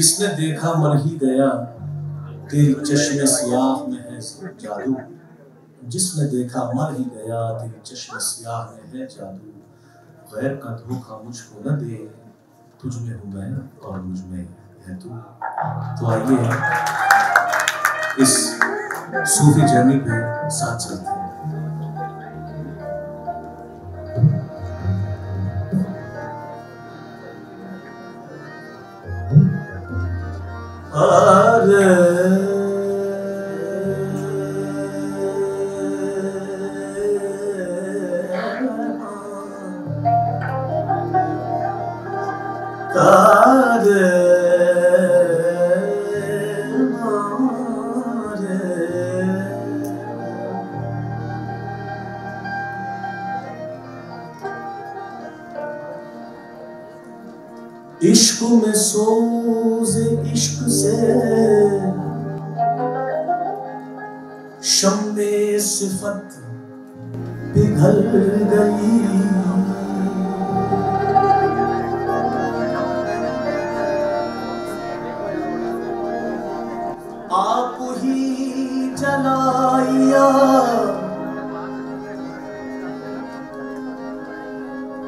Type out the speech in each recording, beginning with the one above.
जिसने देखा मर ही गया, तेरी चश्मे सियाह में है जादू। जिसने देखा मर ही गया, तेरी चश्मे सियाह में है जादू। गैर का धोखा मुझको न दे, तुझ में हूँ मैं और मुझ में है तू। तो आइए इस सूफी जर्नी पे साथ चलते हैं। इश्क में सोज़े इश्क से शम्मे सिफत पिघल गई। आप ही जलाइया,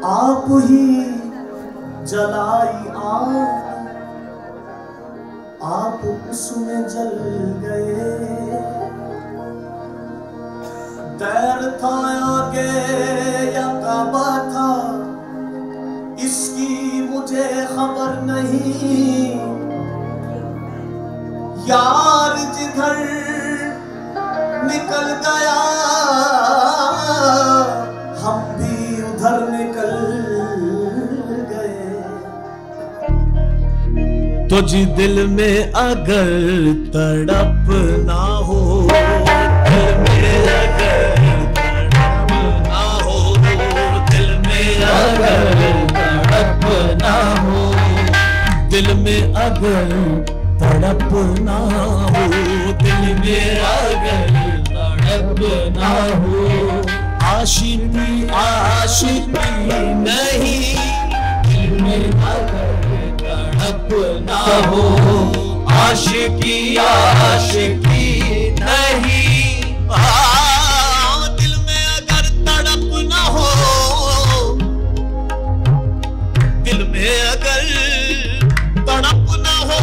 आप ही जलाई आग, आप उसमें जल गए। तैर था आगे या काबा था, इसकी मुझे खबर नहीं। यार जिधर निकल गया, हम भी उधर निकल गए। तुझ दिल में अगर तड़प ना हो, दिल में अगर तड़प ना हो, दिल में अगर तड़प ना हो, दिल में अगर तड़प ना हो, दिल में अगर तड़प ना हो। आशिकी आशिकी नहीं, दिल में अगर तड़प ना हो। आशिकी आशिकी नहीं, दिल में अगर तड़प ना हो, दिल में अगर तड़प ना हो।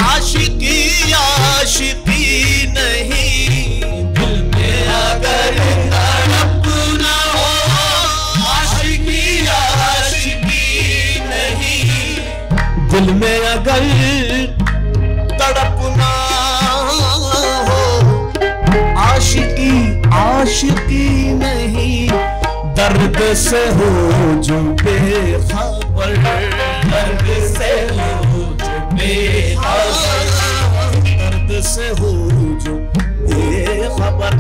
आशिकी आशिकी नहीं, दिल में अगर तड़प ना हो। आशिकी आशिकी नहीं, दिल में अगर तड़प ना हो। आशिकी आशिकी नहीं, दर्द से हो जो बेखबर, दर्द से हो जो बेखबर, दर्द से हो जो बेखबर।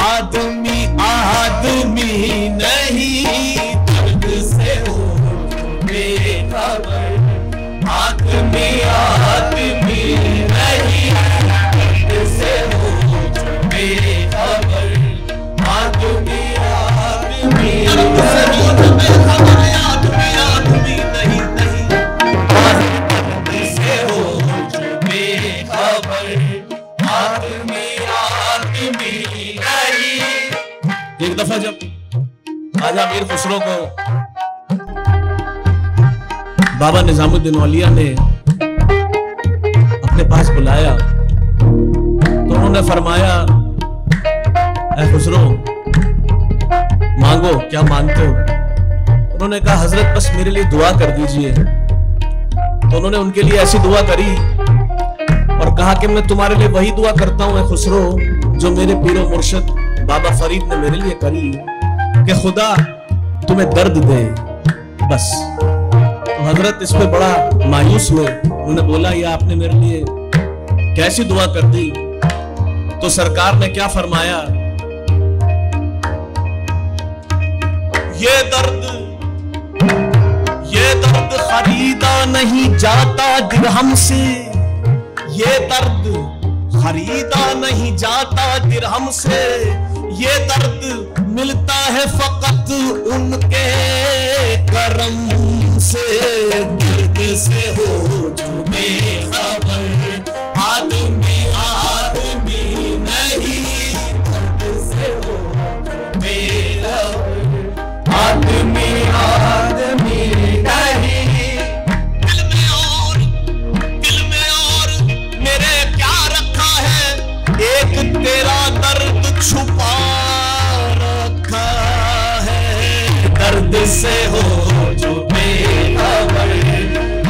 आदमी आदमी नहीं, दर्द से हो जो बेखबर। आदमी आदमी नहीं, दर्द से हो जो बेखबर। आदमी आदमी दर्द से हो जो बेखबर। आदमी आदमी नहीं नहीं, दर्द से हो जो बेखबर। आदमी आदमी नहीं। एक दफा जब राजा मीर खुसरो को बाबा निजामुद्दीन औलिया ने अपने पास बुलाया, तो उन्होंने फरमाया, ऐ खुसरो मांगो, क्या मांगते हो? उन्होंने कहा हजरत बस मेरे लिए दुआ कर दीजिए। तो उन्होंने उनके लिए ऐसी दुआ करी और कहा कि मैं तुम्हारे लिए वही दुआ करता हूं ऐ खुसरो जो मेरे पीरो मुर्शिद बाबा फरीद ने मेरे लिए करी, कि खुदा तुम्हें दर्द दे बस। तो हजरत इस पे बड़ा मायूस हुए। उन्होंने बोला ये आपने मेरे लिए कैसी दुआ कर दी? तो सरकार ने क्या फरमाया, ये दर्द खरीदा नहीं जाता दिरहम से, ये दर्द खरीदा नहीं जाता दिरहम से। ये दर्द मिलता है फकत उनके करम से। दर्द से हो जो बेखबर, तेरा दर्द छुपा रखा है। दर्द से हो जो बेखबर,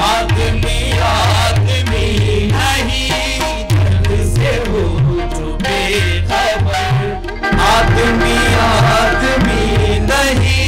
आदमी आदमी नहीं। दर्द से हो जो बेखबर, आदमी आदमी नहीं।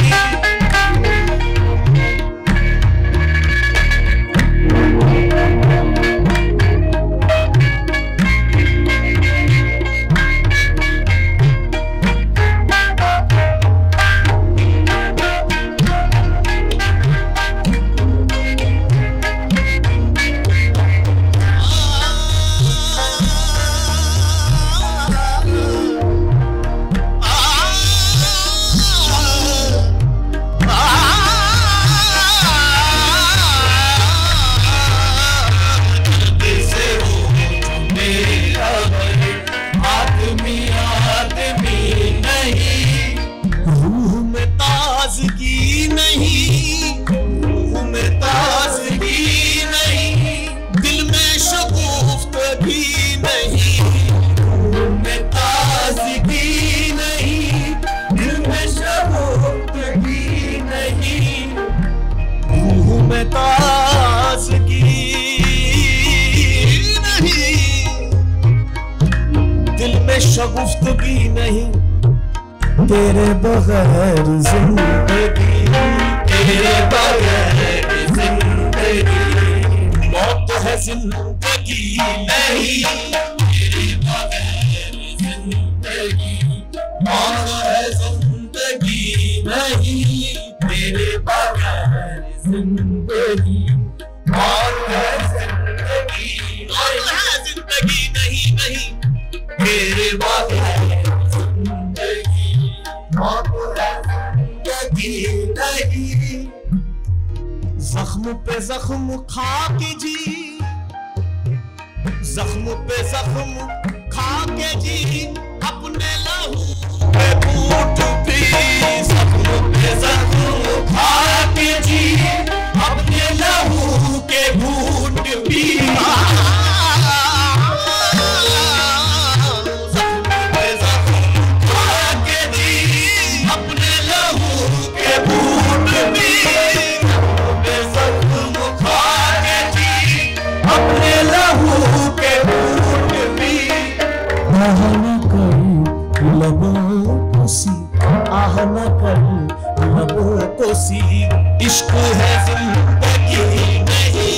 शगुफ्तगी नहीं, तेरे बगैर जिंदगी, तेरे बगैर जिंदगी। मौत है जिंदगी नहीं, तेरे बगैर जिंदगी। मौत है जिंदगी नहीं, तेरे बगैर जिंदगी। मौत है जिंदगी, मौत है जिंदगी नहीं नहीं, तेरे बगैर जिंदगी। मौत है जिंदगी नहीं। जख्म पे जख्म खा के जी, जख्म पे जख्म खा के जी, अपने लहू पे बूट भी। जख्म पे जख्म खा के जी, अपने लहू के बूट भी। आहना कर लबों को सी, इश्क है जिंदगी नहीं।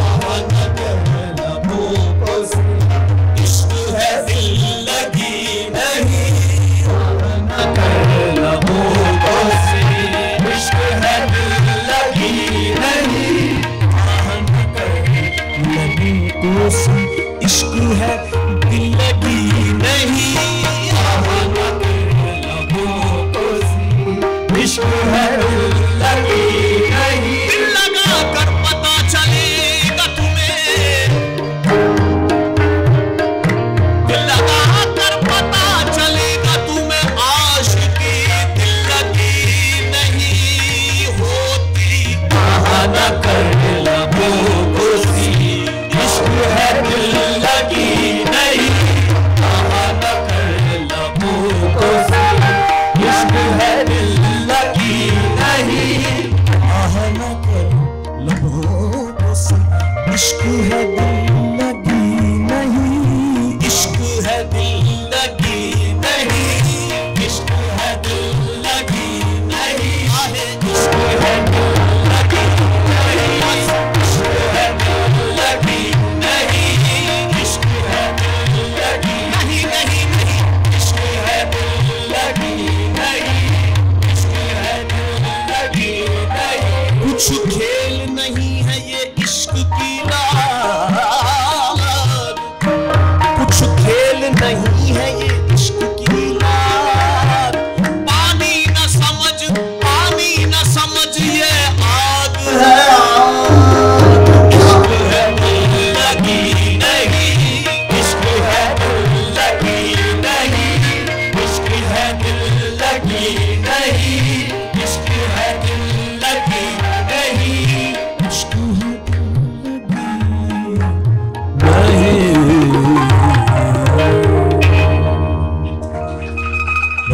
आहना कर लबों को सी, इश्क है जिंदगी नहीं। आहना कर लबों को सी, इश्क है जिंदगी नहीं। आहना कर लबों को सी, इश्क है जिंदगी नहीं। इश्क है लगी नहीं। दिल लगा कर पता चलेगा तुम्हें, दिल लगा कर पता चलेगा तुम्हें। आशिकी दिल लगी नहीं होती। आहना कर लबों को सी, इश्क है दिल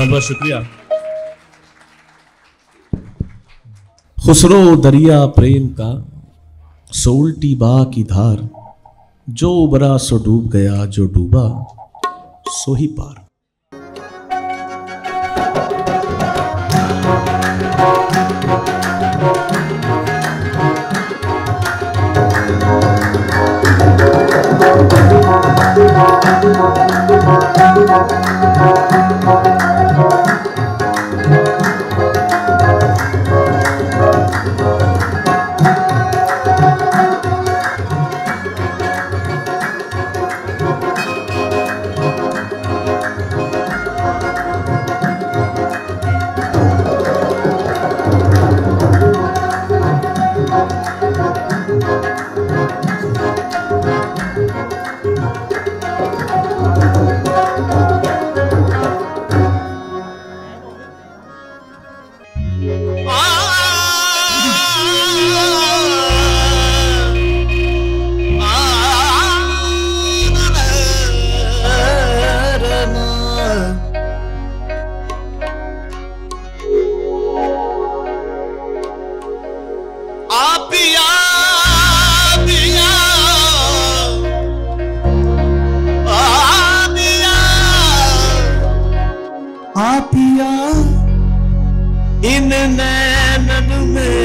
बहुत शुक्रिया। खुसरो दरिया प्रेम का, सो उल्टी बा की धार, जो उबरा सो डूब गया, जो डूबा सो ही पार। इन नैनन में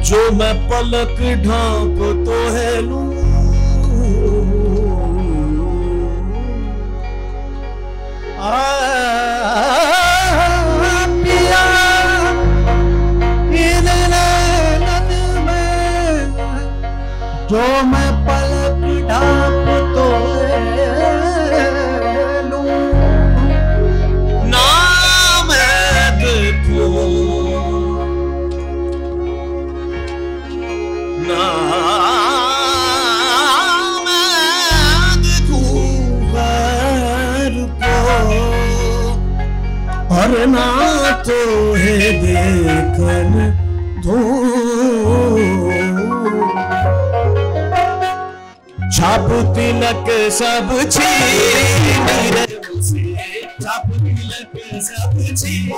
जो मैं पलक ढांप तो है लूं, पिया इन नैनन में जो मैं पलक ढांप तो और ना तो है देखन दो, छाप तिलक सब छीन रे मुझसे, छाप तिलक सब छीन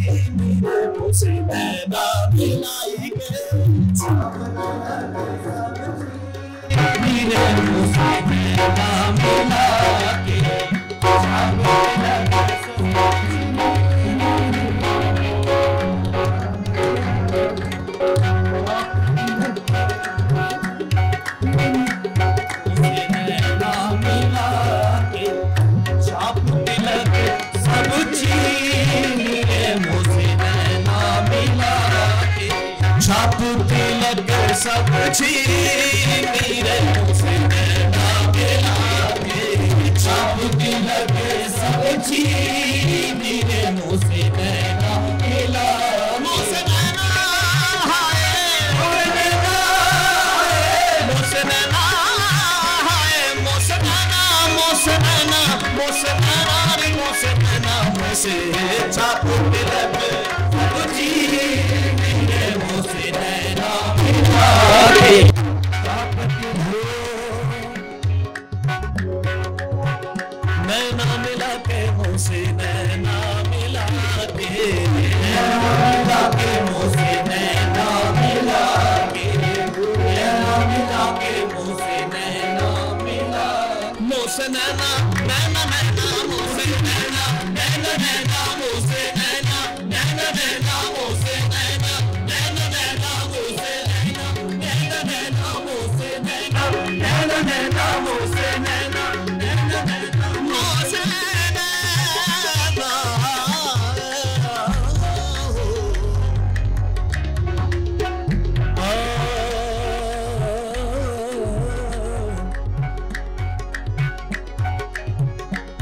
रे मुझसे, नैना मिलाई के छाप तिलक सब छीन रे मुझसे, नैना मिला के छाप तिलक सब छाप तिलक सब छीन रे मुझसे, नैना मिला के छाप तिलक सब छीन रे मुझसे, नैना मिला मुझसे, नैना हाय मुझसे, नैना हाय मुझसे, नैना मुझसे, नैना मुझसे, नैना रे मुझसे, नैना मुझसे, छाप तिलक सब छीन रे मुझसे, नैना मिला के नैना मिला के मुझसे, नैना मिला के, नैना मिला के मुझसे, नैना मिला के, नैना मिला के मुझसे, नैना मिला मुझसे, नैना नैना नैना मुझसे, नैना नैना नैना मुझसे, नैना नैना नैना मुझसे, नैना नैना नैना मुझसे, नैना नैना नैना मुझसे, नैना नैना नैना मुझसे, नैना नैना नैना मुझसे,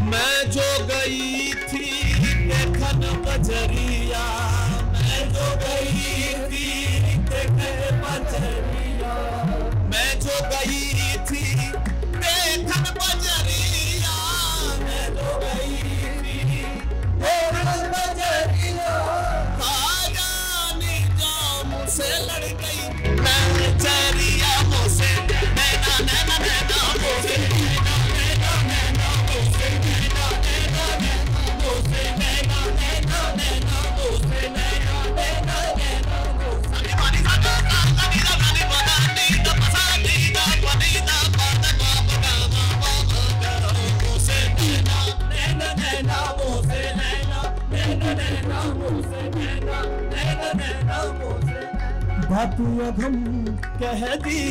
मैं जो गई थी देखन बजरिया, मैं जो गई थी देखन बजरिया, मैं जो गई थी देखन बजरिया, मैं जो गई थी देखन बजरिया, जानी जा मुझसे लड़ गई मैं चरिया, मुझसे नैना नैना नैना मुझसे, नैना नैना नैना मुझसे, बात अगम कह दी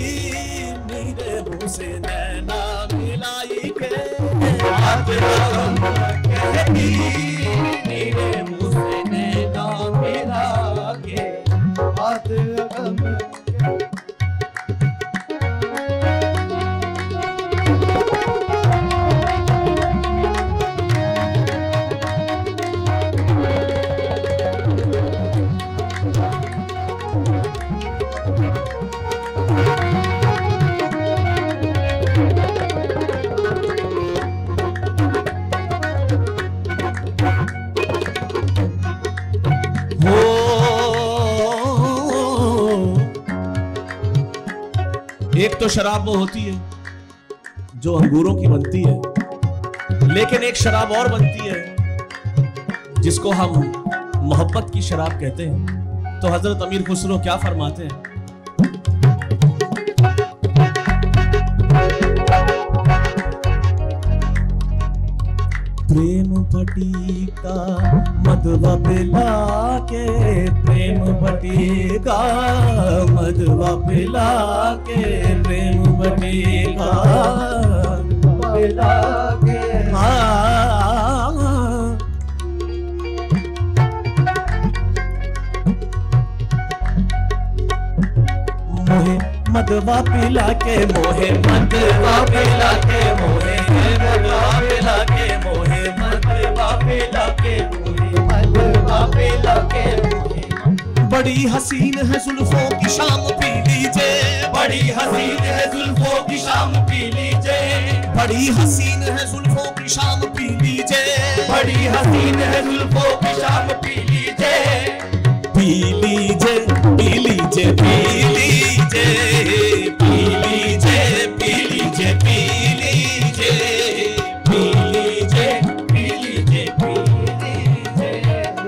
मेरे मुंह से नैना मिलाई के, बात अगम कह दी मेरे मुंह से नैना मिला के, बात अगम। एक तो शराब वो होती है जो अंगूरों की बनती है, लेकिन एक शराब और बनती है जिसको हम मोहब्बत की शराब कहते हैं। तो हजरत अमीर खुसरो क्या फरमाते हैं? प्रेम बटीका मधवा पिला के, प्रेम बटीका मधवा पिला के, प्रेम बटीका पिला के। मोहे मधवा पिला के, मोहे मधवा पिला के, मोहे मधवा पिला के, मोहे मधवा पिला के, मोहे मधवा पिला के। बड़ी हसीन है जुल्फों की शाम पी लीजिए, बड़ी हसीन है जुल्फों की शाम पी लीजिए, बड़ी हसीन है जुल्फों की शाम पी लीजिए, बड़ी हसीन है जुल्फों की शाम पी लीजिए, पी लीजिए, पी लीजिए, पी लीजिए, पी लीजिए, पी लीजिए, पी लीजिए, पी लीजिए, पी लीजिए, पी लीजिए।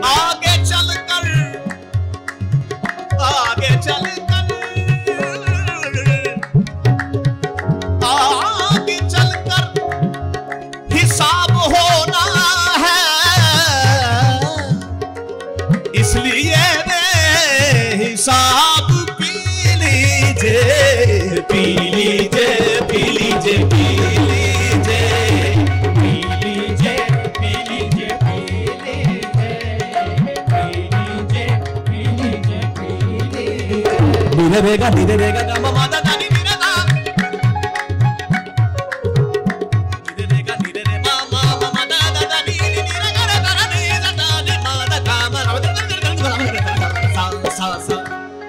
आगे चलकर, आगे चलकर, आगे चलकर हिसाब होना है, इसलिए हिसाब पी लीजिए, पी लीजिए, पी लीजिए, पी लीजिए, पी लीजिए, पी लीजिए, पी लीजिए, पी लीजिए। धीरे बेगा धीरे बेगा गामा माता दानी धीरे दा, धीरे बेगा धीरे रे मामा मामा दादा दानी धीरे गा गा नी दा नी माता कामा सा सा सा।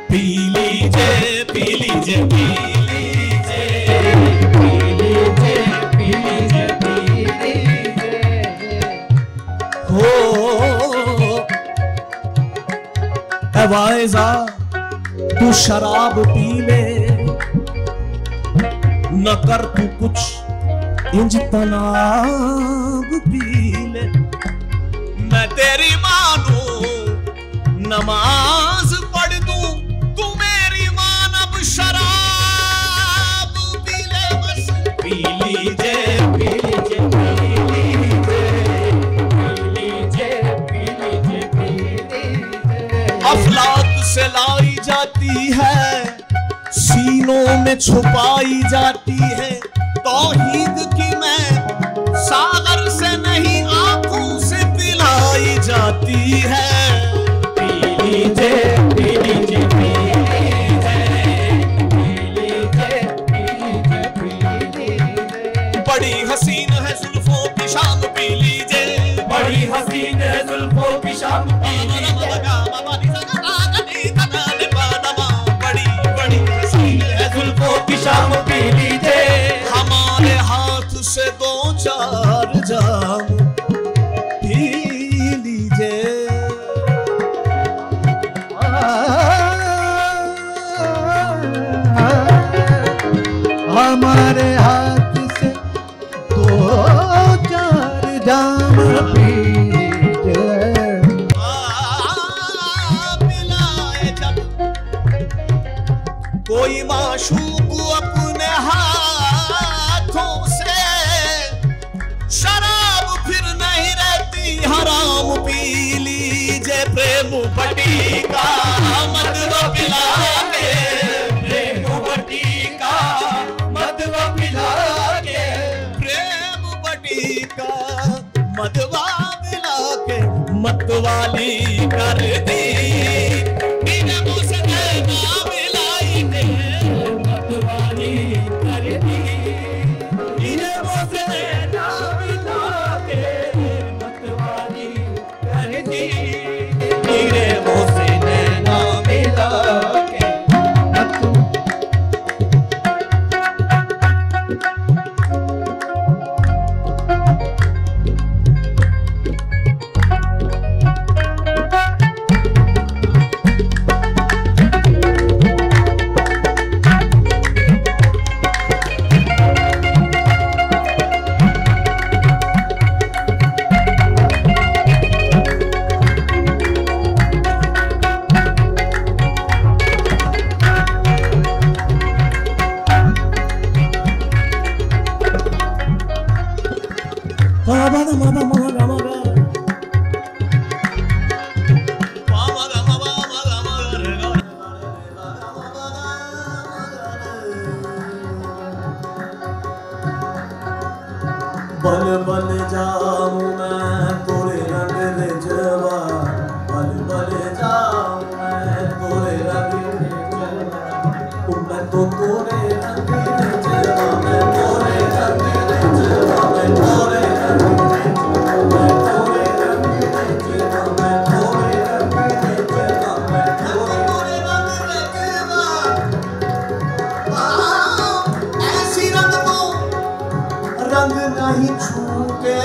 पी लीजिए, पी लीजिए, पी लीजिए, पी लीजिए, पी लीजिए, पी लीजिए। हो वाइज़ा तू शराब पी ले, न कर तू कुछ इंज तनाब पी ले, मैं तेरी मानू नमाज पढ़ दूं, तू मेरी मान अब शराब पी ले, बस पी लीजिए, पी लीजिए, पी लीजिए, पी लीजिए, पी लीजिए। अफलाक से लाई जाती है, सीनों में छुपाई जाती है, तौहीद की मैं सागर से नहीं आंखों से पिलाई जाती है। पी लीजिए, पी लीजिए, पी लीजिए, पी लीजिए, पी लीजिए, पी लीजिए। बड़ी हसीन है जुल्फों की शाम पी लीजिए, बड़ी हसीन है जुल्फों की शाम पी लीजिए, बड़ी बड़ी हसीन है जुल्फों की शाम पी लीजिए। हमारे हाथ से दो चार जाम पी लीजिए, हमारे हाथ से दो चार जाम पी लीजिए। पिलाए जब कोई माशूक अपने हाथों से, शराब फिर नहीं रहती हराम पी लीजिए। प्रेम बटीका मधवा पिला के, मदवा मिला के मतवाली कर दी, मेरे मुँह से नैना मिलाई के मतवाली कर दी, मेरे मुँह से नैना मिला के मतवाली कर दी, मेरे मुँह से नैना मिला के। बल बल जाऊं मैं तोरे रंग दे जवा, बल बल जाऊं मैं तोरे रंग दे जवा, मैं तो तोरे रंग दे जवा, मैं तोरे रंग दे जवा, मैं तोरे रंग दे जवा, मैं तोरे रंग दे जवा, मैं तोरे रंग दे जवा, मैं तोरे रंग दे जवा। ऐसी रंग को रंग नहीं छूके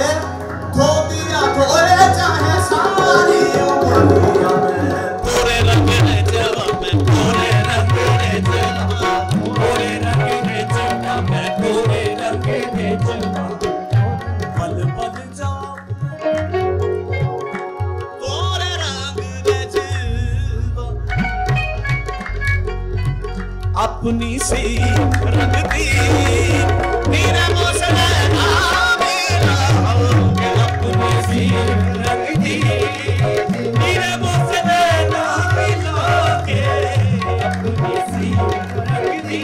धो दिया धोए चाहे सारी उंगलियां में, तोरे रंग दे जवा, मैं तोरे रंग दे जवा, तोरे रंग दे जवा, मैं तोरे रंग दे जवा। पल पल जाऊं तोरे रंग दे जवा, अपनी सी रंग दी मेरे मुँह से नैना मिला के, अपनी सी रंग दी मेरे मुँह से नैना मिला के, अपनी सी रंग दी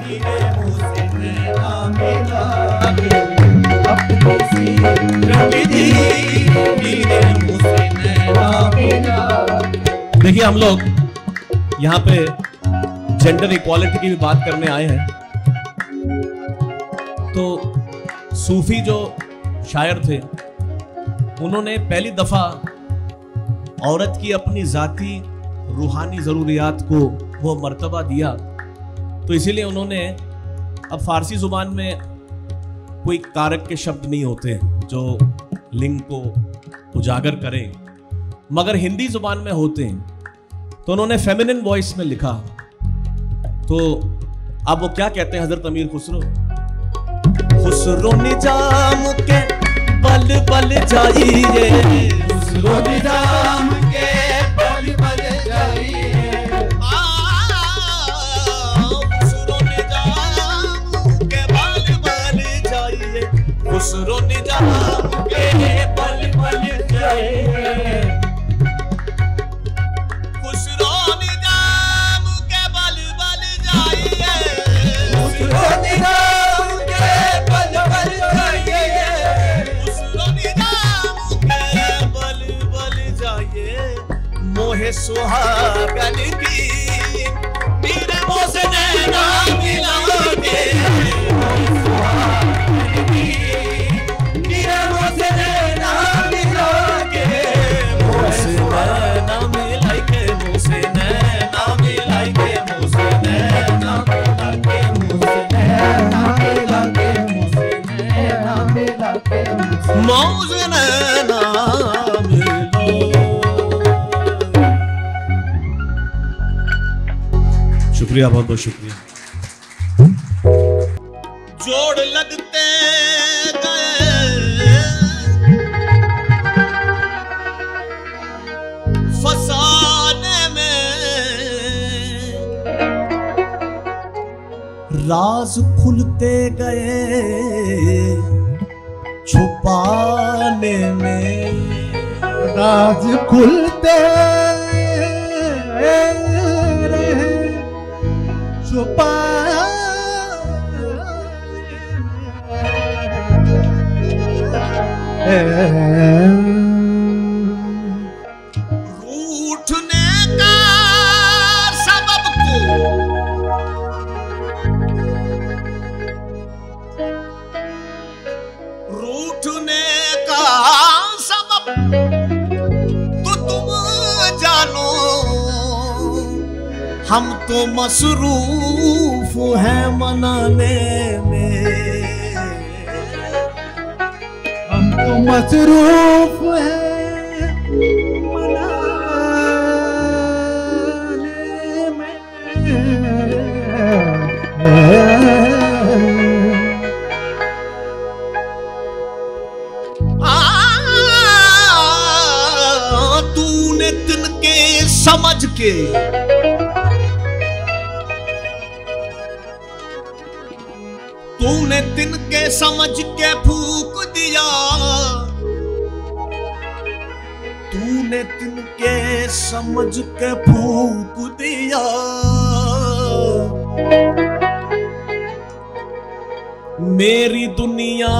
मेरे मुँह से नैना मिला के, अपनी सी रंग दी मेरे मुँह से नैना मिला। देखिए हम लोग यहाँ पे जेंडर इक्वालिटी की भी बात करने आए हैं। तो सूफी जो शायर थे उन्होंने पहली दफा औरत की अपनी जाती रूहानी जरूरियात को वो मर्तबा दिया, तो इसीलिए उन्होंने, अब फारसी जुबान में कोई कारक के शब्द नहीं होते जो लिंग को उजागर करें, मगर हिंदी जुबान में होते हैं, तो उन्होंने फेमिनिन वॉइस में लिखा। तो अब वो क्या कहते हैं हजरत अमीर खुसरो, खुसरो निजाम के बल बल जाइए, खुसरो निजाम के बल बल जाइए, खुसरो निजाम के बल बल जाइए, खुसरो निजाम के बल बल जाइए, खुसरो निजाम के बल बल जाइए, खुसरो निजाम के बल बल जाइए, खुसरो निजाम के बल बल जाइए, मोहे सुहागन की मेरे मुँह से नैना मिला के, सुहागन की मेरे मुँह से नैना मिला के, मुँह से नैना मिलाई के, मुँह से नैना मिलाई के, मुँह से नैना मिला के, मुँह से नैना मिला के, मुँह से नैना मिला के, मुँह से नैना मिला। शुक्रिया, बहुत बहुत शुक्रिया। जोड़ लगते गए फसाने में, राज खुलते गए छुपाने में, राज खुलते रहे छुपा रूठने का सबब तो रूठने का सबब तो तुम जानो, हम तो मसरूफ हैं मनाने में, हम तो मसरूफ हैं मनाने में। तूने तिनके समझ के तूने तिनके समझ के फूक दिया, तूने तिनके समझ के फूक दिया। मेरी दुनिया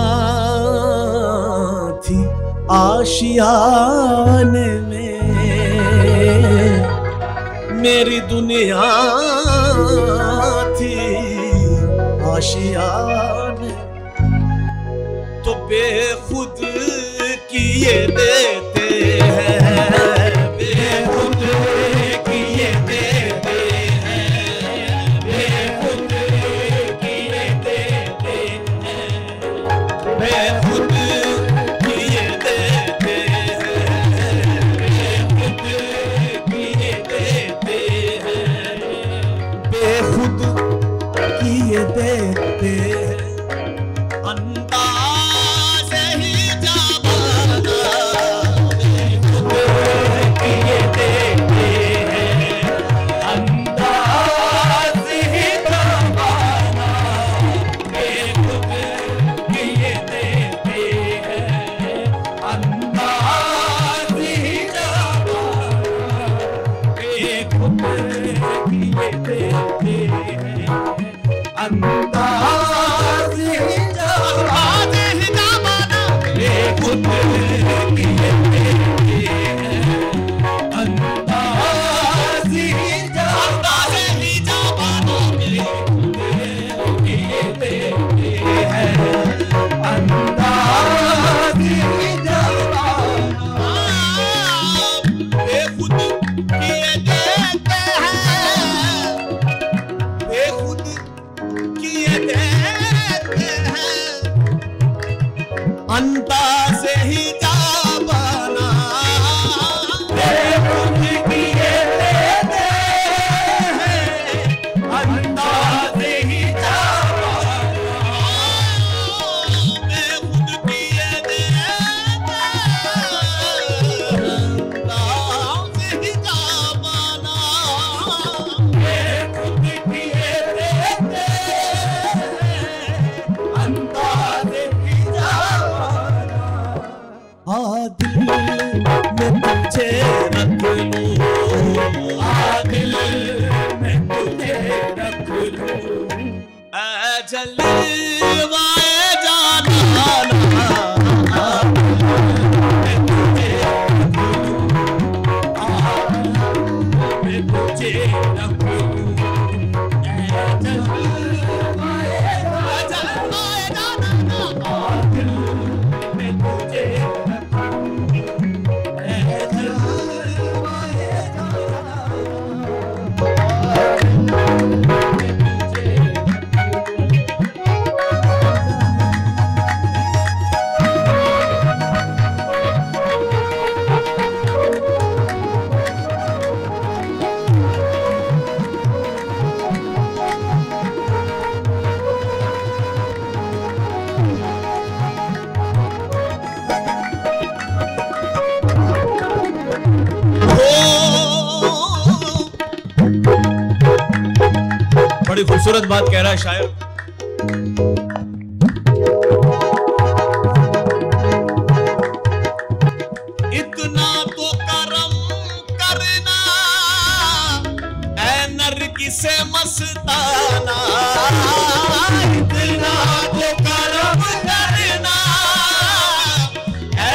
थी आशियाने में, मेरी दुनिया थी आशियाने, तो बेखुद किए देते हैं, बेखुद किए देते हैं, बेखुद किए देते हैं, बेखुद किए देते हैं, बेखुद किए देते हैं, बेखुद किए देते हैं। अंदाज़ ही जाबाना, बेखुद किए देते हैं, अंदाज़ ही जाबाना, बेखुद किए देते हैं, अंदाज़ ही जाबाना, बेखुद किए देते हैं, अंदाज़ ही जाबाना, बेखुद किए देते हैं, अंदाज़ ही जाबाना, बेखुद किए देते हैं, अंदाज़ ही जाबाना, बेखुद किए देते हैं, बेखुद किए देते हैं, अंदाज़ ही जाबाना, बेखुद किए देते हैं, अंदाज़ ही जाबाना, बेखुद किए देते जलवाए जाना मैं तुझे रख लूं, जलवाए जाना मैं तुझे रख बड़ी खूबसूरत बात कह रहा है शायर। इतना तो करम करना ऐ नरगिस मस्ताना, इतना तो करम करना ऐ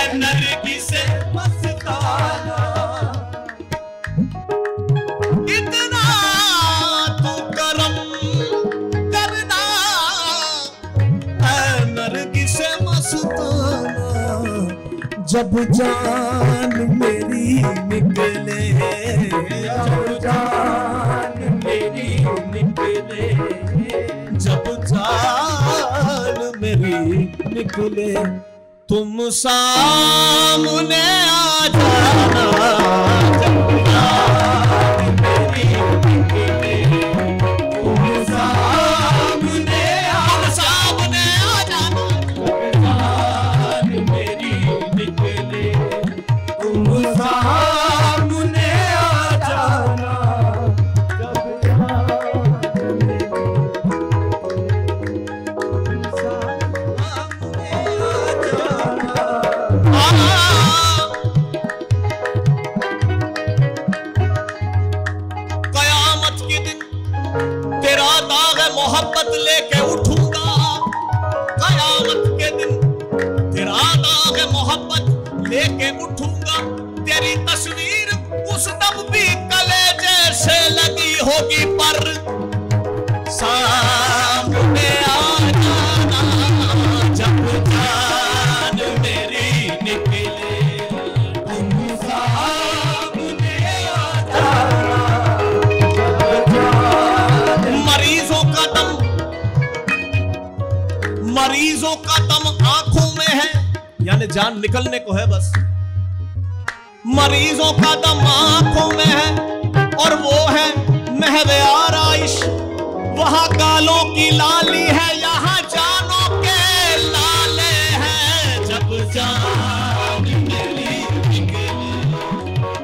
जब जान मेरी निकले, जब जान मेरी निकले, जब जान मेरी निकले, तुम सामने आ जाना। जब जान मेरी निकले, तुम सामने आ जाना। जान मेरी निकले, तुम सामने आ जाना। जब जान मेरी कयामत के दिन तेरा दाग मोहब्बत लेके उठूंगा। कयामत के दिन तेरा दाग मोहब्बत लेके उठूंगा। तेरी तस्वीर उस दम भी कलेजे से लगी होगी, पर सामने आ जाना। जब जान मेरी निकले, तुम सामने आ जाना। मरीजों का दम आंखों में है, यानी जान निकलने को है बस। मरीजों का दम आंखों में है, और वो है महवे आराइश। वहां गालों की लाली है, यहाँ जानों के लाले हैं। जब जान मेरी निकले,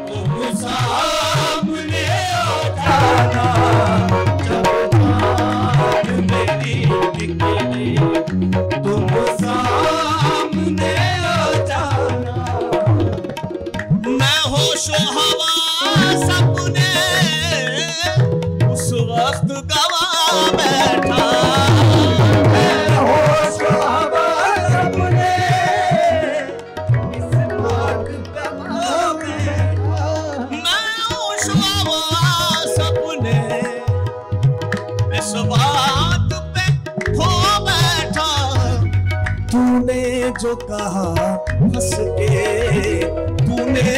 तुम सामने आ जाना। जब जान मेरी निकले, तुम सामने आ जाना। मैं होशो हवास अपने उस वक्त गवा बैठा। मैं होश हवास अपने इस वक्त गवा बैठा। मैं होशो हवास अपने इस बात पे खो बैठा। तूने जो कहा हंस के, तूने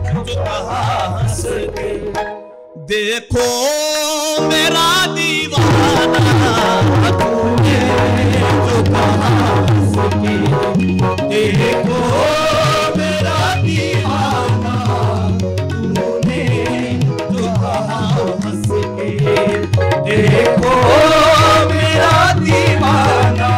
जो कहा हंस के, देखो मेरा दीवाना। तूने जो कहा हंस के, देखो मेरा दीवाना। तूने जो कहा हंस के, देखो मेरा दीवाना।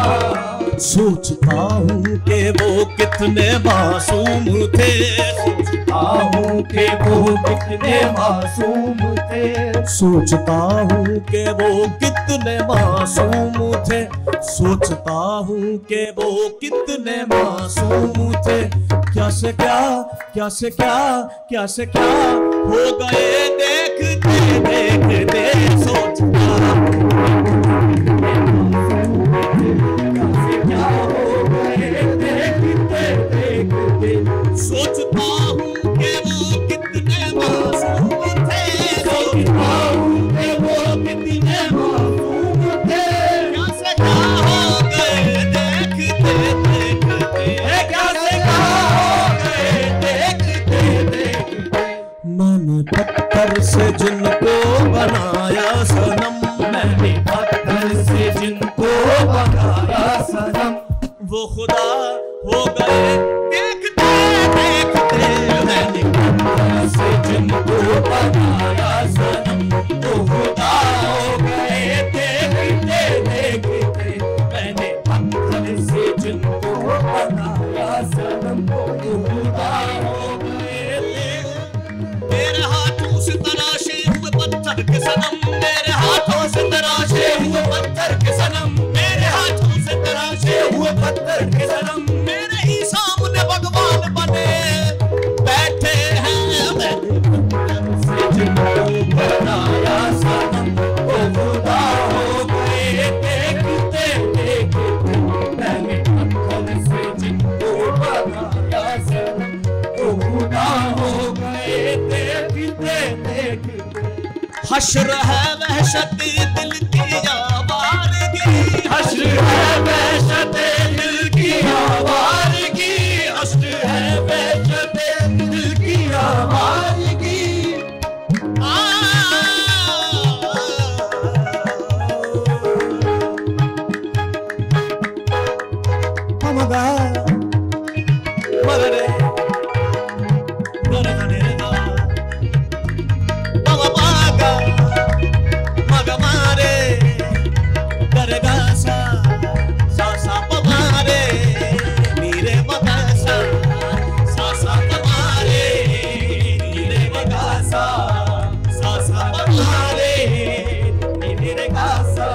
सोचता हूँ कि वो कितने मासूम थे। सोचता हूँ कि वो कितने मासूम थे। सोचता हूँ कि वो कितने मासूम थे। सोचता हूँ कि वो कितने मासूम थे। क्या से क्या, क्या से क्या, क्या से क्या हो गए देखते देखते। सोचता क्या हो गए देखते देखते। सोचता हूँ कि वो कितने मासूम थे। सोचता हूँ कि वो कितने मासूम थे। क्या से क्या हो गए देखते देखते। क्या से क्या हो गए देखते देखते। मैंने पत्थर से जिनको बनाया सनम, मैंने पत्थर से जिनको बनाया सनम, वो खुदा हो गए देखते देखते। मैंने पत्थर से जिनको बनाया सनम, वो खुदा हो गए देखते देखते। मैंने पत्थर से जिनको बनाया सनम, वो खुदा हो गए। मेरे हाथों से तराशे हुए पत्थर के सनम, मेरे हाथों से तराशे हुए पत्थर के सनम, मेरे हाथों से तराशे हुए पत्थर के सनम, मेरे ही सामने भगवान बने बैठे हैं। मैंने पत्थर से जिनको बनाया सनम, वो खुदा हो गए देखते देखते। मैंने पत्थर से जिनको बनाया सनम, वो खुदा हो गए देखते देखते। हश्र है वहशत दिल की आवारगी, हश्र है वहशत दिल की आवारगी, हश्र है गा मगरे गरे गरे गा बाबा बागा मग मारे गरे गा सा सा पमारे नीरे मगा सा पमारे नीरे मगा सा पमारे नीरे गा सा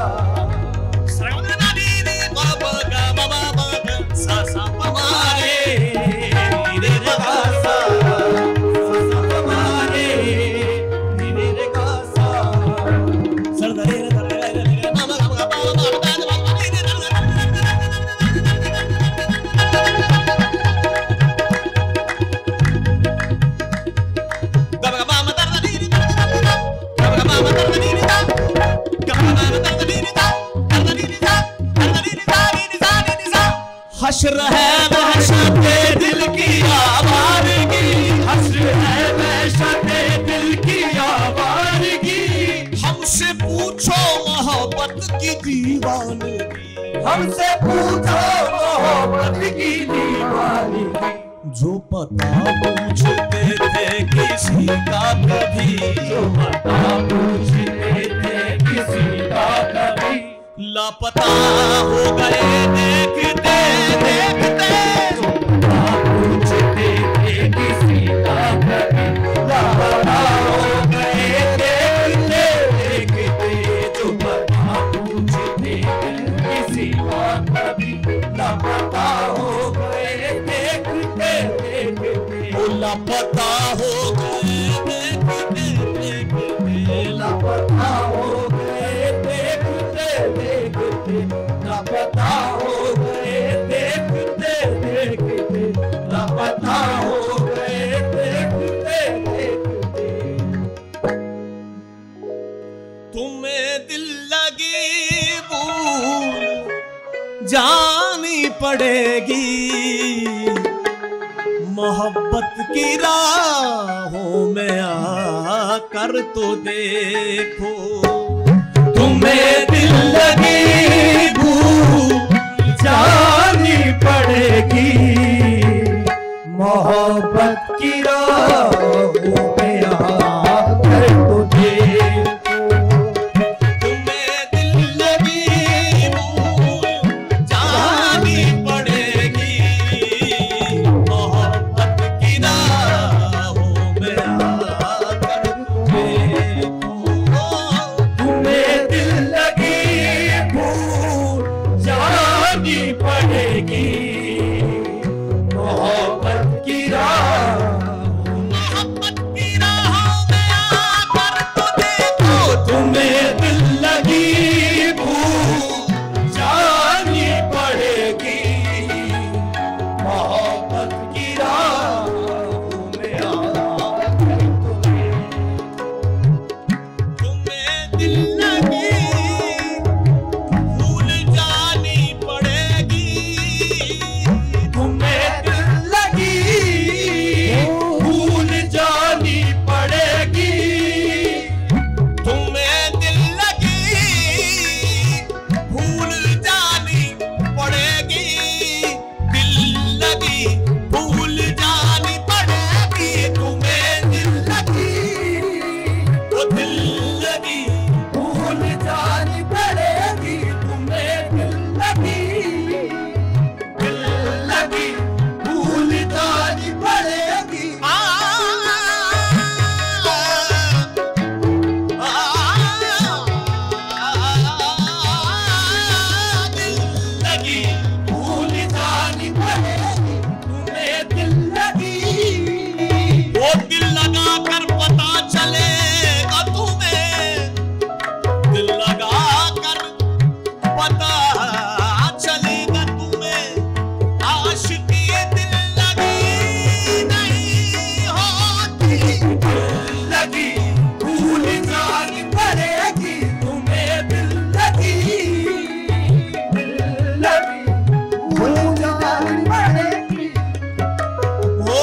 हश्र है वहशते दिल की आवारगी, हश्र है वहशते दिल की आवारगी। हमसे पूछो मोहब्बत की दीवानगी, हमसे पूछो मोहब्बत की दीवानगी। जो पता पूछते थे किसी का कभी, जो पता पूछते थे किसी का कभी, लापता हो गए देखते देखते। जो पता पूछते थे किसी का कभी, लापता हो गए देखते देखते। जो पता पूछते थे किसी का कभी, लापता हो गए देखते देखते। लापता हो गए देखते देखते, लापता हो गए देखते देखते, लापता हो गए देखते देखते, लापता हो गए देखते देखते। तुम्हें दिल लगी भूल जानी पड़ेगी, मोहब्बत की राहों में आकर तो देखो। तुम्हें दिल लगी भूल जानी पड़ेगी, मोहब्बत की राहों में आकर तो देखो। तुम्हें दिल लगी भूल जानी पड़ेगी, मोहब्बत की राहों में आकर देखो। तुम्हें दिल लगी भूल जानी पड़ेगी, मोहब्बत की राहों में आकर तो देखो। तुम्हें दिल लगी भूल जानी पड़ेगी, मोहब्बत की राहों में आकर तो देखो। तुम्हें दिल लगी भूल जानी पड़ेगी, तुम्हें दिल लगी भूल जानी पड़ेगी, तुम्हें दिल लगी भूल जानी पड़ेगी, दिल लगी भूल जानी पड़ेगी। तुम्हें दिल लगी, वो दिल लगी भूल जानी पड़ेगी। तुम्हें दिल लगी भूल जानी पड़ेगी। दिल लगी भूल जानी पड़ेगी। तुम्हें दिल लगी वो दिल लगा कर पता चलेगा तुम्हें, दिल लगा कर पता चलेगा तुम्हें, आशिकी दिल लगी नहीं होती। दिल लगी भूल जानी पड़ेगी। तुम्हें दिल लगी भूल जानी पड़ेगी। हो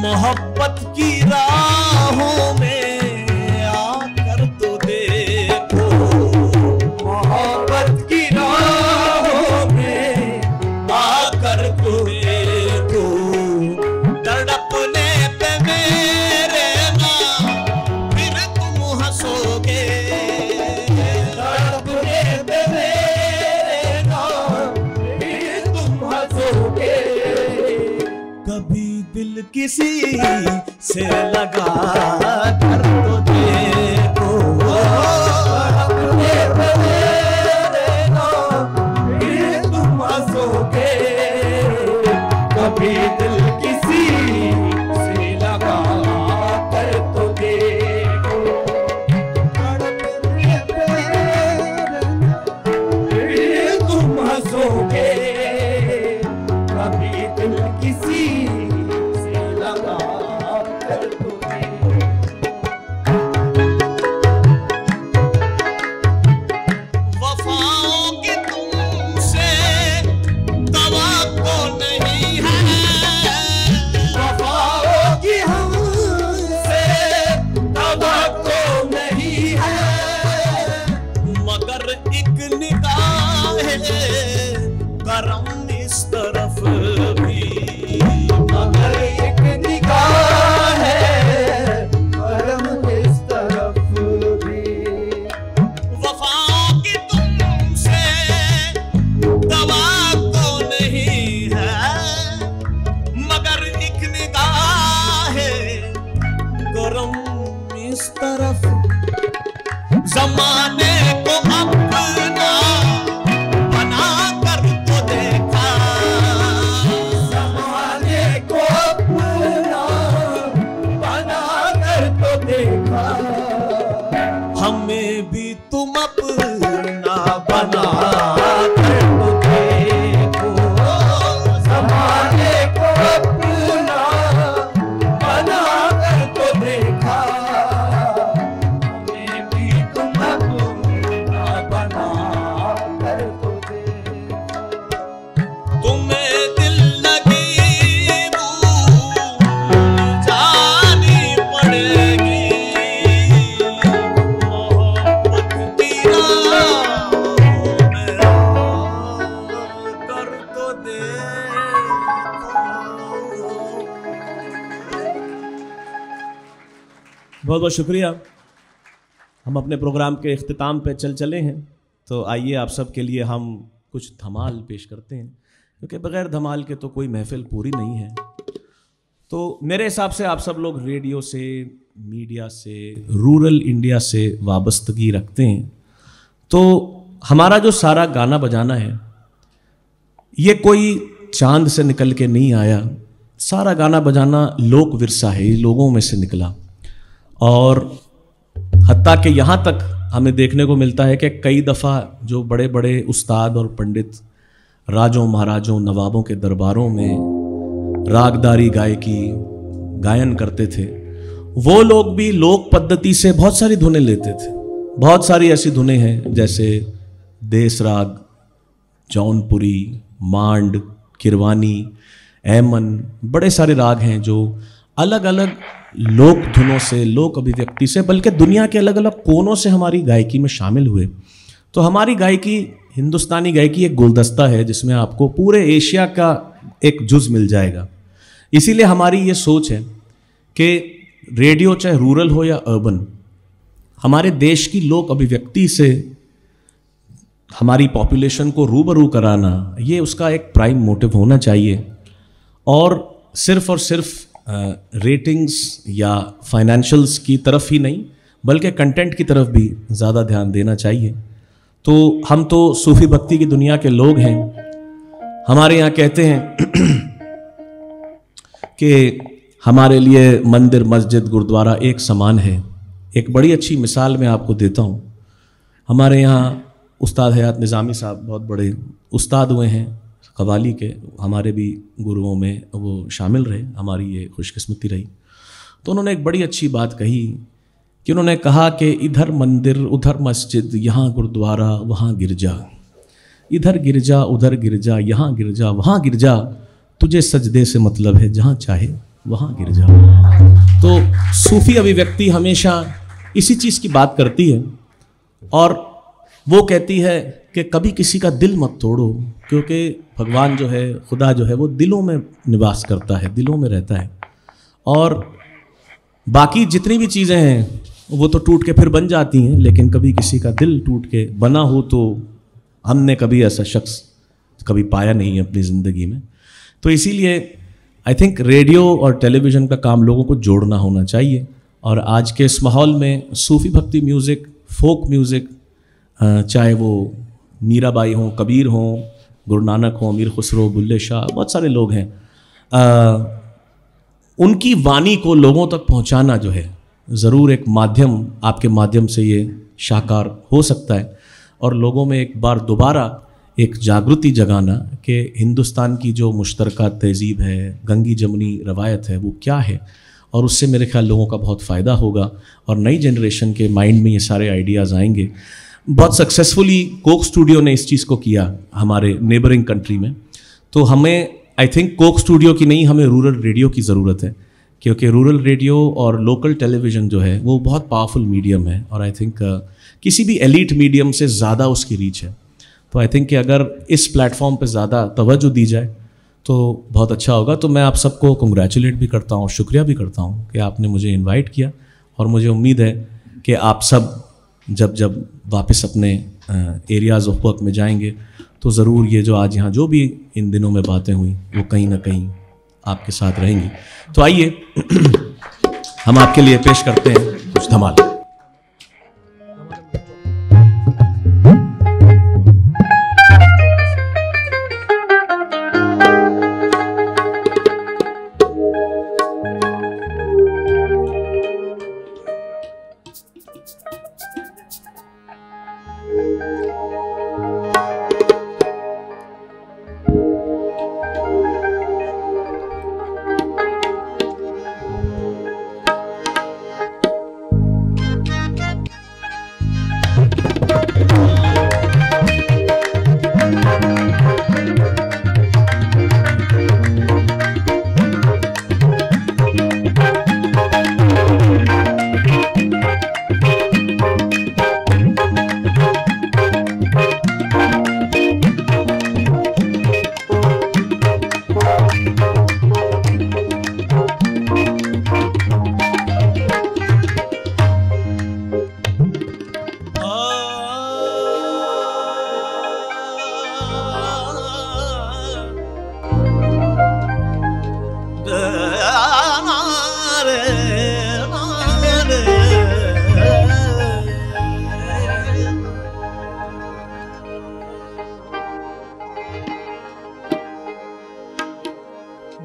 मोहब्बत की राहों में किसी से लगा कर तो देखो, अपने देना फिर तुम हंसोगे, कभी दिल किसी से लगा कर तो देखो, फिर तुम हंसोगे, कभी दिल किसी से लगा कर तो देखो। वफाओं की तुमसे दवा को नहीं है, वफाओं की हमसे दवा को नहीं है, मगर एक निगाह करम इस तरफ भी, मगर एक निगाह है करम इस तरफ भी, वफाओं की तुमसे दवा तो नहीं है, मगर एक निगाह करम इस तरफ, जमाने को अपना बना कर तो देखा, जमाने को अपना बना कर तो देखा, हमें भी तुम अपना बना कर तो देखो, जमाने को अपना बना कर तो देखा, हमें भी तुम अपना बना कर तो देखो। तुम्हें दिल लगी भूल जानी पड़ेगी, मोहब्बत की राह में कर तो देखो। बहुत बहुत शुक्रिया। हम अपने प्रोग्राम के इख्तिताम पे चले हैं, तो आइए आप सब के लिए हम कुछ धमाल पेश करते हैं, क्योंकि बगैर धमाल के तो कोई महफिल पूरी नहीं है। तो मेरे हिसाब से आप सब लोग रेडियो से, मीडिया से, रूरल इंडिया से वाबस्तगी रखते हैं, तो हमारा जो सारा गाना बजाना है ये कोई चांद से निकल के नहीं आया। सारा गाना बजाना लोक विरसा है, ये लोगों में से निकला। और हत्ता कि यहाँ तक हमें देखने को मिलता है कि कई दफ़ा जो बड़े बड़े उस्ताद और पंडित राजों महाराजों नवाबों के दरबारों में रागदारी गायन करते थे, वो लोग भी लोक पद्धति से बहुत सारी धुनें लेते थे। बहुत सारी ऐसी धुनें हैं जैसे देस राग, जौनपुरी, मांड, किरवानी, ऐमन, बड़े सारे राग हैं जो अलग अलग लोक धुनों से, लोक अभिव्यक्ति से, बल्कि दुनिया के अलग अलग कोनों से हमारी गायकी में शामिल हुए। तो हमारी गायकी, हिंदुस्तानी गायकी एक गुलदस्ता है जिसमें आपको पूरे एशिया का एक जुज़ मिल जाएगा। इसीलिए हमारी ये सोच है कि रेडियो चाहे रूरल हो या अर्बन, हमारे देश की लोक अभिव्यक्ति से हमारी पॉपुलेशन को रूबरू कराना, ये उसका एक प्राइम मोटिव होना चाहिए। और सिर्फ रेटिंग्स या फाइनेंशियल्स की तरफ ही नहीं, बल्कि कंटेंट की तरफ भी ज़्यादा ध्यान देना चाहिए। तो हम तो सूफी भक्ति की दुनिया के लोग हैं। हमारे यहाँ कहते हैं कि हमारे लिए मंदिर, मस्जिद, गुरुद्वारा एक समान है। एक बड़ी अच्छी मिसाल मैं आपको देता हूँ। हमारे यहाँ उस्ताद हयात निज़ामी साहब बहुत बड़े उस्ताद हुए हैं कव्वाली के, हमारे भी गुरुओं में वो शामिल रहे, हमारी ये खुशकिस्मती रही। तो उन्होंने एक बड़ी अच्छी बात कही कि उन्होंने कहा कि इधर मंदिर उधर मस्जिद, यहाँ गुरुद्वारा वहाँ गिरजा, इधर गिरजा उधर गिरजा, यहाँ गिरजा वहाँ गिरजा, तुझे सजदे से मतलब है जहाँ चाहे वहाँ गिरजा। तो सूफी अभिव्यक्ति हमेशा इसी चीज़ की बात करती है और वो कहती है कि कभी किसी का दिल मत तोड़ो, क्योंकि भगवान जो है, खुदा जो है, वो दिलों में निवास करता है, दिलों में रहता है। और बाकी जितनी भी चीज़ें हैं वो तो टूट के फिर बन जाती हैं, लेकिन कभी किसी का दिल टूट के बना हो तो हमने कभी ऐसा शख्स कभी पाया नहीं है अपनी ज़िंदगी में। तो इसीलिए आई थिंक रेडियो और टेलीविज़न का काम लोगों को जोड़ना होना चाहिए, और आज के इस माहौल में सूफ़ी भक्ति म्यूज़िक, फोक म्यूज़िक, चाहे वो मीराबाई हों, कबीर हों, गुरु नानक हों, मीर खुसरो, बुल्ले शाह, बहुत सारे लोग हैं, उनकी वाणी को लोगों तक पहुंचाना जो है ज़रूर एक माध्यम, आपके माध्यम से ये साकार हो सकता है, और लोगों में एक बार दोबारा एक जागृति जगाना कि हिंदुस्तान की जो मुश्तरका तहज़ीब है, गंगी जमुनी रवायत है, वो क्या है, और उससे मेरे ख्याल लोगों का बहुत फ़ायदा होगा और नई जनरेशन के माइंड में ये सारे आइडियाज़ आएंगे। बहुत सक्सेसफुली कोक स्टूडियो ने इस चीज़ को किया हमारे नेबरिंग कंट्री में, तो हमें आई थिंक कोक स्टूडियो की नहीं, हमें रूरल रेडियो की ज़रूरत है, क्योंकि रूरल रेडियो और लोकल टेलीविज़न जो है वो बहुत पावरफुल मीडियम है, और आई थिंक किसी भी एलीट मीडियम से ज़्यादा उसकी रीच है। तो आई थिंक कि अगर इस प्लेटफॉर्म पे ज़्यादा तवज्जो दी जाए तो बहुत अच्छा होगा। तो मैं आप सबको कंग्रेचुलेट भी करता हूँ, शुक्रिया भी करता हूँ कि आपने मुझे इनवाइट किया, और मुझे उम्मीद है कि आप सब जब वापस अपने एरियाज़ ऑफ वर्क में जाएंगे तो ज़रूर ये जो आज यहाँ जो भी इन दिनों में बातें हुई वो कहीं ना कहीं आपके साथ रहेंगी। तो आइए हम आपके लिए पेश करते हैं कुछ धमाल।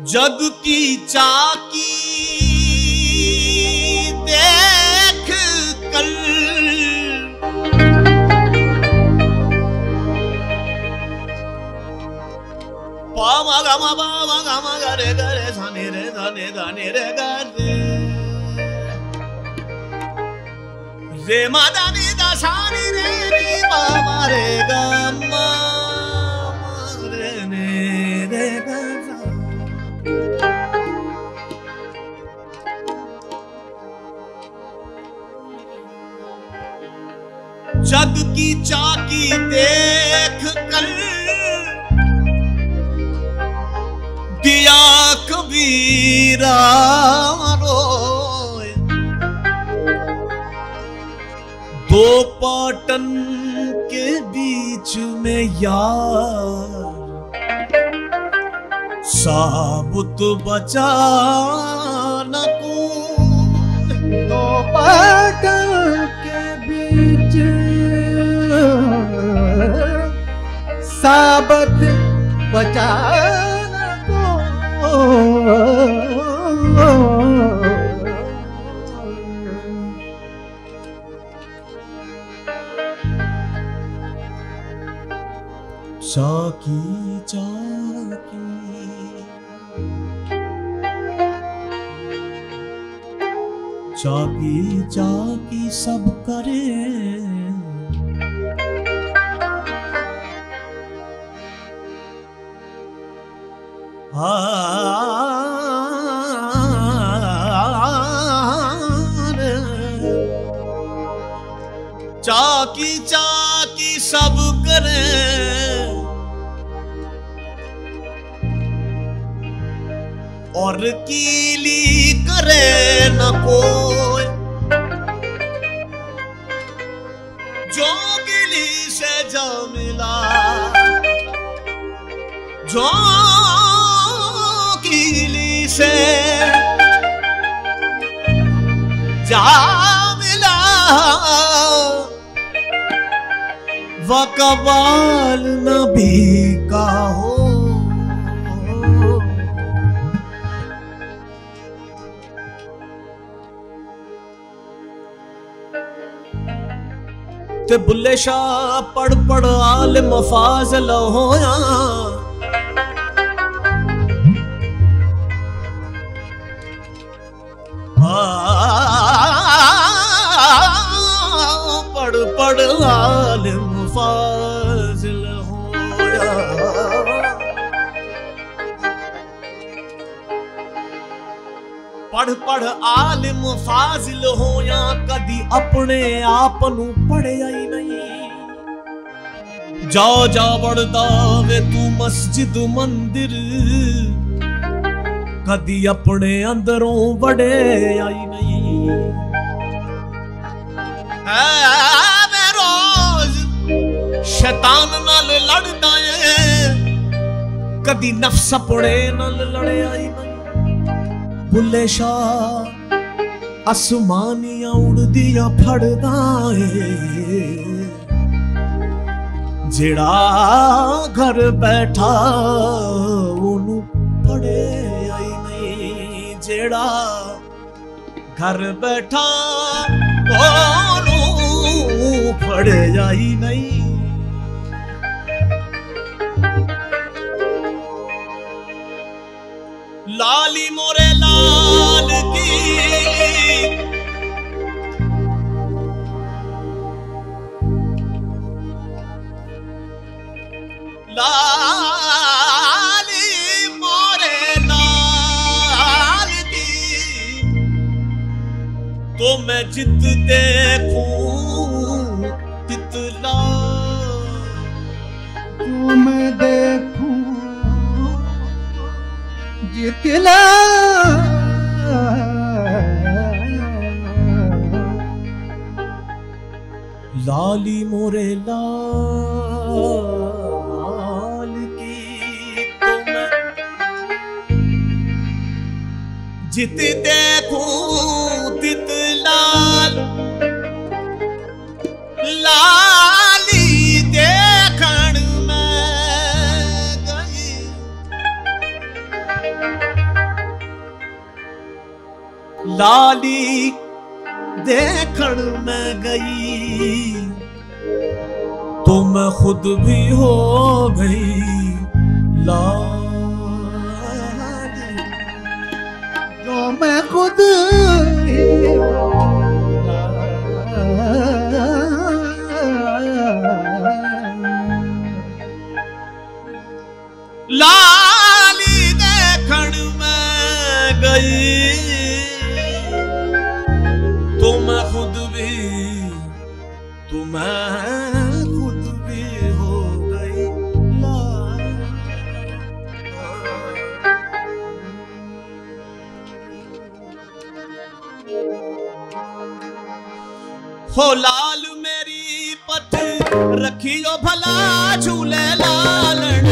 जग की चाकी देख कर पामा गा रे साने रे धाने धाने रे गा रे मा दानी दा सानी रे पामा रे गा मा रे ने रे गा। जग की चाकी देख कर दिया कबीरा रोए, दो पाटन के बीच में यार साबुत बचा न कोई, दो पाटन के बीच साबत बचा न कोई। चाकी चाकी चाकी चाकी सब करे, चाकी चाकी सब करे, और कीली करे न कोई, जो गिली से जा मिला, जो कीली जा मिला वकबाल नबी का हो। ते बुल्ले शाह पढ़ पढ़ आलिम फाज़िल होया पढ़ पढ़ आलिम फाज़िल होया। पढ़ पढ़ आलिम फाज़िल होया कदी अपने आप नू पढ़िया ही नहीं। जा जा बढ़दा वे तू मस्जिद मंदिर कदी अपने अंदरों बड़े आई नहीं। मैं रोज शैतान नाल लड़दा है कदी नफ्स अपने नाल लड़े आई नहीं। बुल्ले शाह आसमानियां उड़दियां फड़दा है जेड़ा घर बैठा ओनू पड़े आई नहीं। जेड़ा घर बैठा ओनू पड़े आई नहीं। लाली मोरे लाल की लाली मोरे लाल की तो मैं जित देखूं तितला जो मैं देखूं जितला लाली मोरे लाल की तो मैं जित देखूं तित लाल लाली देखण में गई। लाली देखण में गई तो मैं खुद भी हो गई लाल। जो मैं खुद ही लाली देखण में गई तो मैं खुद भी हो गई लाल। हो लाल मेरी पथ रखियो भला झूले लालन।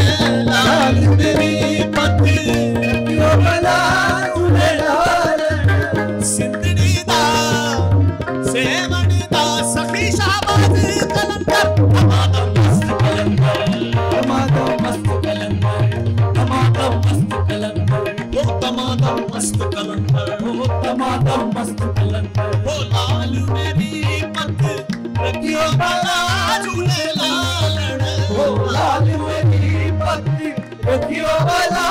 लाल मेरी पथ रखियो भला झूले लालन। सिंधड़ी दा सेवन दा सखी शाबाज कलंदर तमाम मस्त कलंदर तमाम मस्त कलंदर तमाम मस्त कलंदर ओ तमाम मस्त कलंदर ओ तमाम मस्त कलंदर। ओ लाल मेरी पथ रखियो भला झूले लालन। ओ लाल मेरी पथ रखियो भला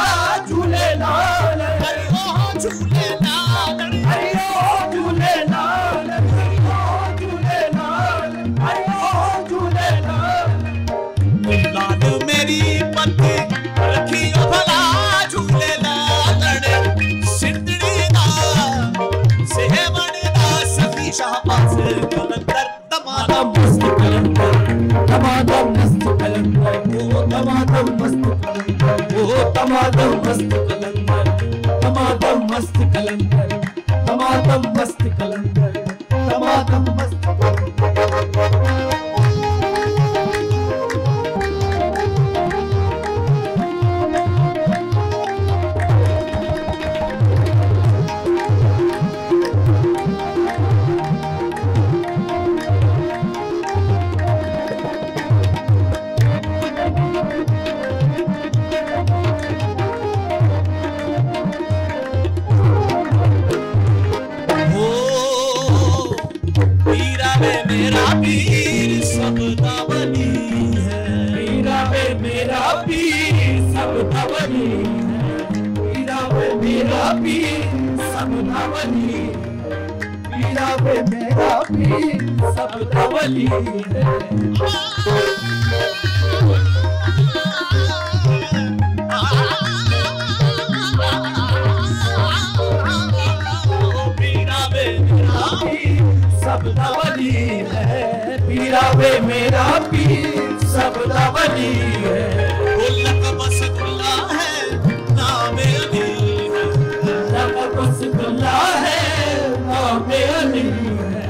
झूले लालन। हरि ओ झूले लालन हरि ओ झूले लालन हरि ओ झूले लालन हरि ओ झूले लालन। लाल मेरी पथ रखियो भला झूले लालन। सिंधड़ी दा सेवन दा सखी शाहबाज कलंदर तमाम मस्त कलंदर तमाम मस्त कलंदर ओ तमाम मस्त कलंदर ओ तमाम मस्त कलंदर तमाम मस्त कलंदर तमाम मस्त कलंदर तमाम मस्त सपनावली पीरा वे मेरा पीर सपनावली सपनावली है पीरा वे मेरा पीर सपनावली है लक़ब सगुल्ला है नामे अली है लक़ब सगुल्ला है नामे अली है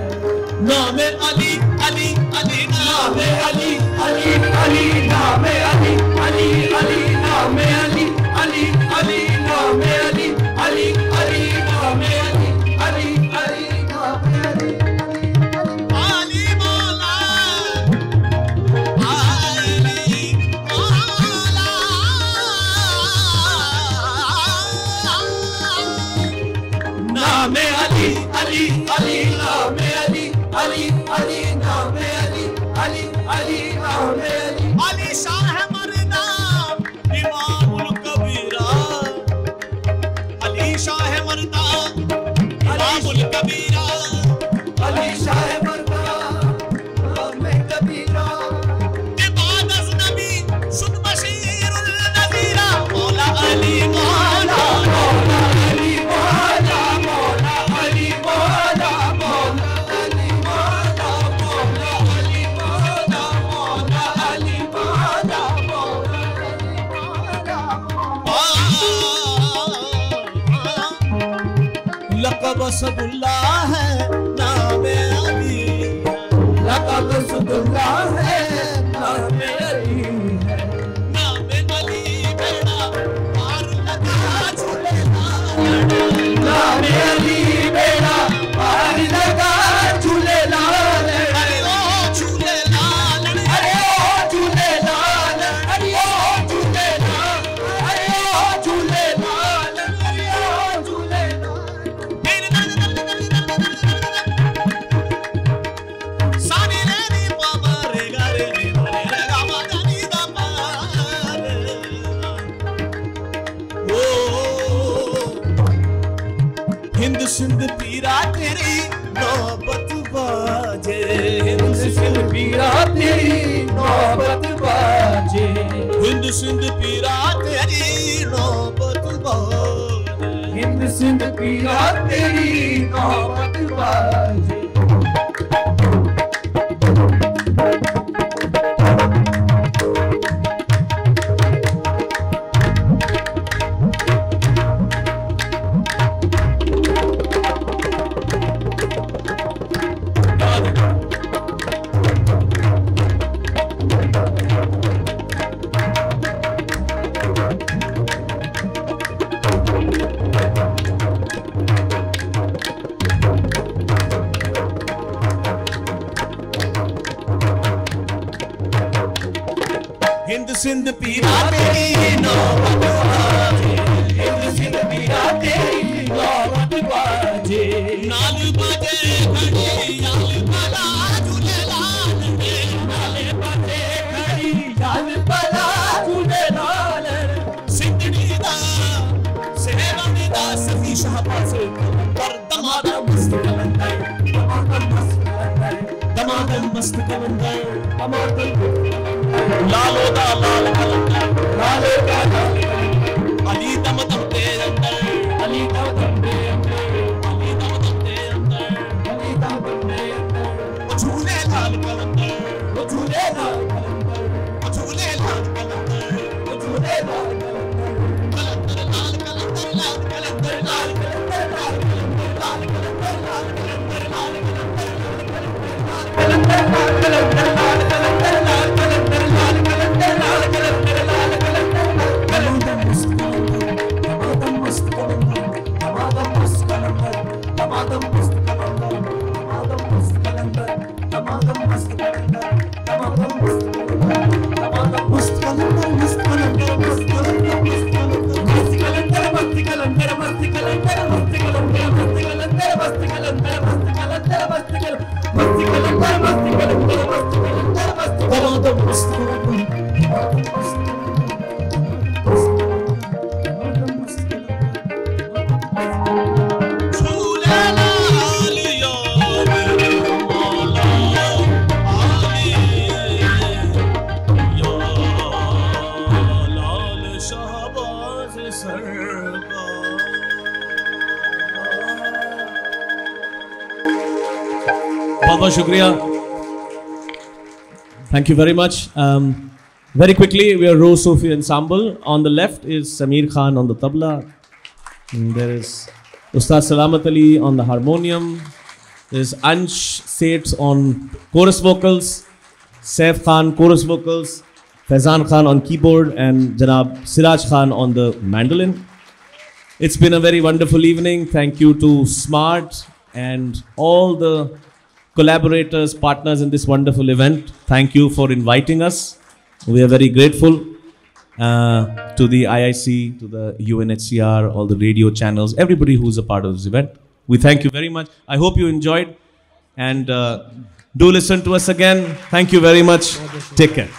नामे अली अली अली नामे अली अली अली नामे अली अली अली नामे अली अली अली नामे अली अली अली नामे अली अली अली नामे अली अली मौला अली मौला नामे अली अली अली नामे अली अली अली नामे अली अली अली नामे अली अली शाह मर्दा इमामुल कबीरा अली शाह मर्दा इमामुल कबीरा अली शाह मर्दा नामे कबीरा इबादत नबी सुन बशीरुल नज़ीरा मौला अली मौला मौला अली मौला मौला अली मौला मौला अली मौला मौला अली मौला मौला अली मौला मौला अली लक़ब सगुल्ला है नामे अली लक़ब सगुल्ला है नामे अली है नामे अली बेड़ा पार लगा झूलेला नामे अली बेड़ा पार लगा झूलेलाल अरे ओ झूलेलाल अरे ओ झूलेलाल अरे ओ झूलेलाल अरे ओ झूलेलाल अरे ओ झूलेलाल सानी रेनी पामारे गारे रे गा मदनी दा पारे ओ हिंद सिंध पीरा तेरी नौबत बाजे हिंद सिंध पीरा तेरी नौबत बाजे हिंद सिंध पीरा तेरी नौबत बाजे हिंद सिंध पीरा तेरी नौबत बाजे हिंद सिंध पीरा तेरी नौबत बाजे हिंद सिंध पीरा तेरी नौबत बाजे नाल बाजे घड़ी याल भला झूलेलाल रे नाले बाजे घड़ी याल भला झूलेलाल सिंधड़ी दा सेहवानी दा सफी शाहबाज पर दमादम मस्त कलंदर दमादम मस्त कलंदर दमादम मस्त कलंदर दमादम लालो दा लाल कलंदर लाले का लाल अली दम दम दे अंदर अली का दम दे अंदर अली दम दम दे अंदर अली का दम दे अंदर झूले लाल कलंदर झूले लाल कलंदर झूले लाल कलंदर झूले लाल कलंदर लाल कलंदर लाल कलंदर लाल कलंदर लाल कलंदर लाल कलंदर लाल कलंदर लाल कलंदर लाल कलंदर लाल कलंदर लाल कलंदर लाल कलंदर लाल कलंदर दमादम मस्त कलंदर दमादम मस्त कलंदर दमादम मस्त कलंदर दमादम मस्त कलंदर दमादम मस्त कलंदर दमादम मस्त कलंदर दमादम मस्त कलंदर दमादम मस्त कलंदर मस्त कलंदर मस्त कलंदर मस्त कलंदर मस्त कलंदर मस्त कलंदर मस्त कलंदर मस्त कलंदर मस्त कलंदर मस्त कलंदर मस्त कलंदर मस्त कलंदर मस्त कलंदर मस्त कलंदर मस्त कलंदर मस्त दमादम मस्त कलंदर मस्त बहुत शुक्रिया. Thank you very much. Very quickly, we are Rose Sufi Ensemble. On the left is Samir Khan on the tabla. And there is Ustad Salamat Ali on the harmonium. There is Ansh Seth on chorus vocals, Saif Khan chorus vocals, Faizan Khan on keyboard, and Janab Siraj Khan on the mandolin. It's been a very wonderful evening. Thank you to Smart and all the collaborators, partners in this wonderful event. Thank you for inviting us. We are very grateful to the IIC, to the UNHCR, all the radio channels, everybody who's a part of this event. We thank you very much. I hope you enjoyed, and do listen to us again. Thank you very much. Take care.